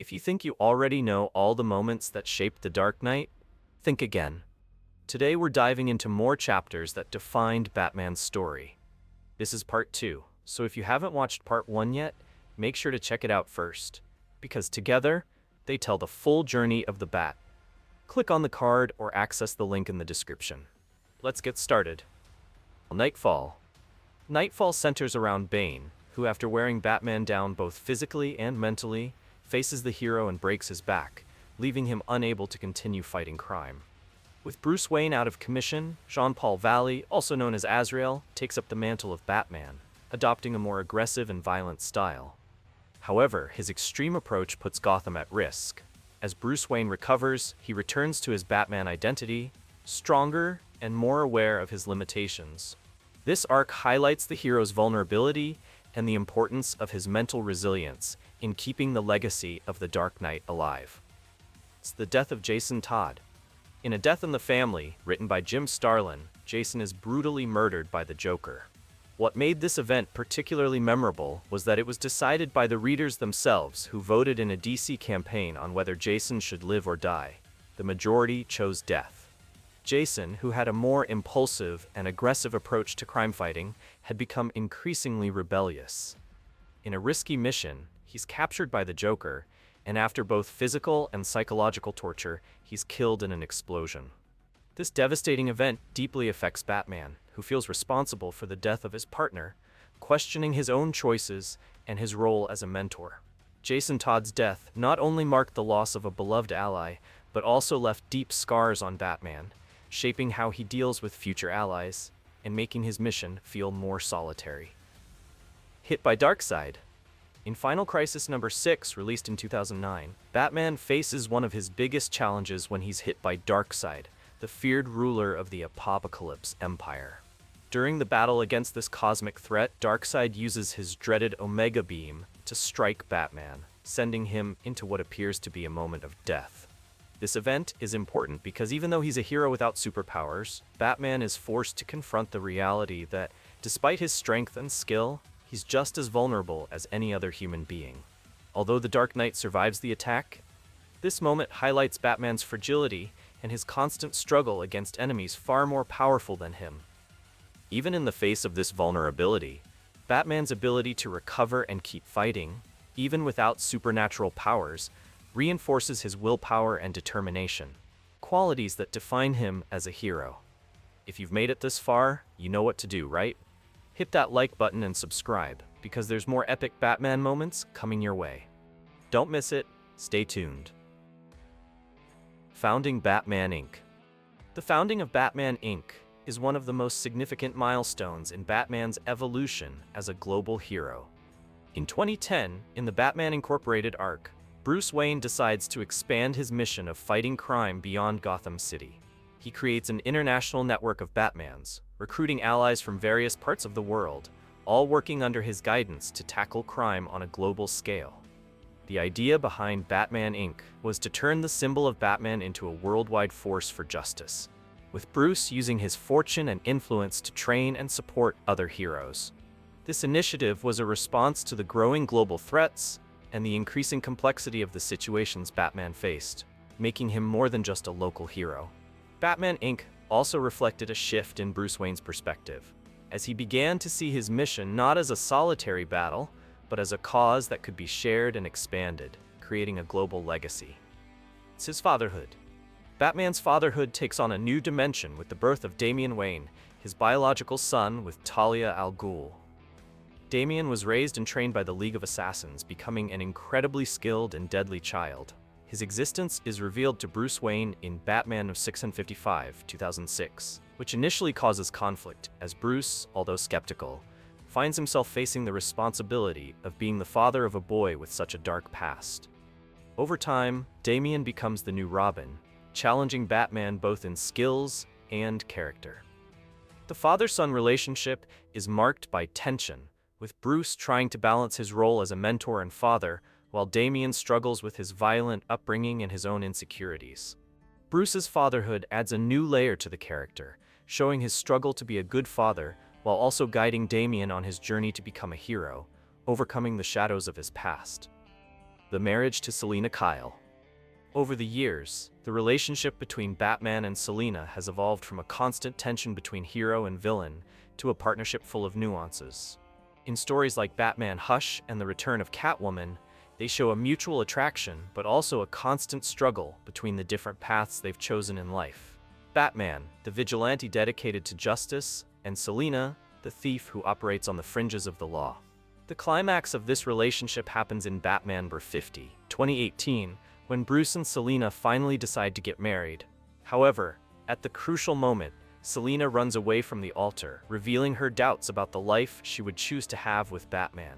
If you think you already know all the moments that shaped The Dark Knight, think again. Today we're diving into more chapters that defined Batman's story. This is part 2, so if you haven't watched part 1 yet, make sure to check it out first, because together, they tell the full journey of the Bat. Click on the card or access the link in the description. Let's get started. Knightfall. Knightfall centers around Bane, who after wearing Batman down both physically and mentally, faces the hero and breaks his back, leaving him unable to continue fighting crime. With Bruce Wayne out of commission, Jean-Paul Valley, also known as Azrael, takes up the mantle of Batman, adopting a more aggressive and violent style. However, his extreme approach puts Gotham at risk. As Bruce Wayne recovers, he returns to his Batman identity, stronger and more aware of his limitations. This arc highlights the hero's vulnerability and the importance of his mental resilience in keeping the legacy of the Dark Knight alive. It's the death of Jason Todd. In A Death in the Family, written by Jim Starlin, Jason is brutally murdered by the Joker. What made this event particularly memorable was that it was decided by the readers themselves who voted in a DC campaign on whether Jason should live or die. The majority chose death. Jason, who had a more impulsive and aggressive approach to crime fighting, had become increasingly rebellious. In a risky mission, he's captured by the Joker, and after both physical and psychological torture, he's killed in an explosion. This devastating event deeply affects Batman, who feels responsible for the death of his partner, questioning his own choices and his role as a mentor. Jason Todd's death not only marked the loss of a beloved ally, but also left deep scars on Batman, shaping how he deals with future allies and making his mission feel more solitary. Hit by Darkseid. In Final Crisis number 6, released in 2009, Batman faces one of his biggest challenges when he's hit by Darkseid, the feared ruler of the Apocalypse Empire. During the battle against this cosmic threat, Darkseid uses his dreaded Omega Beam to strike Batman, sending him into what appears to be a moment of death. This event is important because even though he's a hero without superpowers, Batman is forced to confront the reality that, despite his strength and skill, he's just as vulnerable as any other human being. Although the Dark Knight survives the attack, this moment highlights Batman's fragility and his constant struggle against enemies far more powerful than him. Even in the face of this vulnerability, Batman's ability to recover and keep fighting, even without supernatural powers, reinforces his willpower and determination, qualities that define him as a hero. If you've made it this far, you know what to do, right? Hit that like button and subscribe, because there's more epic Batman moments coming your way. Don't miss it, stay tuned. Founding Batman Inc. The founding of Batman Inc. is one of the most significant milestones in Batman's evolution as a global hero. In 2010, in the Batman Incorporated arc, Bruce Wayne decides to expand his mission of fighting crime beyond Gotham City. He creates an international network of Batmans, recruiting allies from various parts of the world, all working under his guidance to tackle crime on a global scale. The idea behind Batman Inc. was to turn the symbol of Batman into a worldwide force for justice, with Bruce using his fortune and influence to train and support other heroes. This initiative was a response to the growing global threats and the increasing complexity of the situations Batman faced, making him more than just a local hero. Batman Inc. also reflected a shift in Bruce Wayne's perspective, as he began to see his mission not as a solitary battle, but as a cause that could be shared and expanded, creating a global legacy. It's his fatherhood. Batman's fatherhood takes on a new dimension with the birth of Damian Wayne, his biological son with Talia al Ghul. Damian was raised and trained by the League of Assassins, becoming an incredibly skilled and deadly child. His existence is revealed to Bruce Wayne in Batman of 655, 2006, which initially causes conflict, as Bruce, although skeptical, finds himself facing the responsibility of being the father of a boy with such a dark past. Over time, Damian becomes the new Robin, challenging Batman both in skills and character. The father-son relationship is marked by tension, with Bruce trying to balance his role as a mentor and father, while Damian struggles with his violent upbringing and his own insecurities. Bruce's fatherhood adds a new layer to the character, showing his struggle to be a good father while also guiding Damian on his journey to become a hero, overcoming the shadows of his past. The marriage to Selina Kyle. Over the years, the relationship between Batman and Selina has evolved from a constant tension between hero and villain to a partnership full of nuances. In stories like Batman Hush and The Return of Catwoman, they show a mutual attraction but also a constant struggle between the different paths they've chosen in life. Batman, the vigilante dedicated to justice, and Selina, the thief who operates on the fringes of the law. The climax of this relationship happens in Batman vs. 50, 2018, when Bruce and Selina finally decide to get married. However, at the crucial moment, Selina runs away from the altar, revealing her doubts about the life she would choose to have with Batman.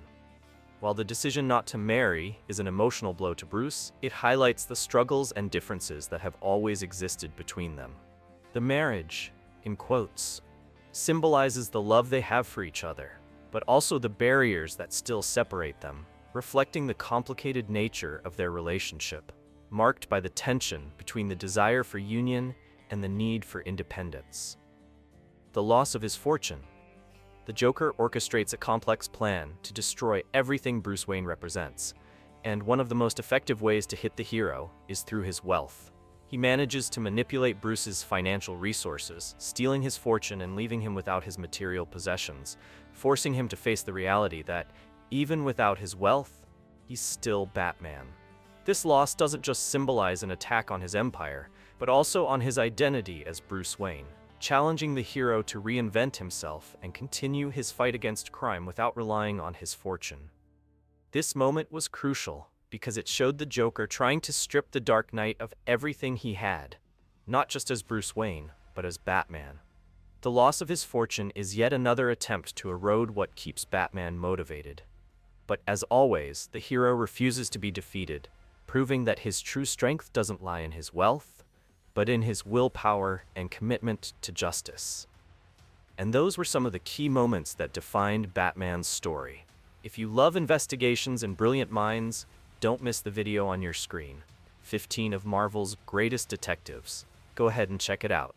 While the decision not to marry is an emotional blow to Bruce, it highlights the struggles and differences that have always existed between them. The marriage, in quotes, symbolizes the love they have for each other, but also the barriers that still separate them, reflecting the complicated nature of their relationship, marked by the tension between the desire for union and the need for independence. The loss of his fortune. The Joker orchestrates a complex plan to destroy everything Bruce Wayne represents, and one of the most effective ways to hit the hero is through his wealth. He manages to manipulate Bruce's financial resources, stealing his fortune and leaving him without his material possessions, forcing him to face the reality that, even without his wealth, he's still Batman. This loss doesn't just symbolize an attack on his empire, but also on his identity as Bruce Wayne, challenging the hero to reinvent himself and continue his fight against crime without relying on his fortune. This moment was crucial because it showed the Joker trying to strip the Dark Knight of everything he had, not just as Bruce Wayne, but as Batman. The loss of his fortune is yet another attempt to erode what keeps Batman motivated. But as always, the hero refuses to be defeated, proving that his true strength doesn't lie in his wealth, but in his willpower and commitment to justice. And those were some of the key moments that defined Batman's story. If you love investigations and brilliant minds, don't miss the video on your screen, 15 of Marvel's greatest detectives. Go ahead and check it out.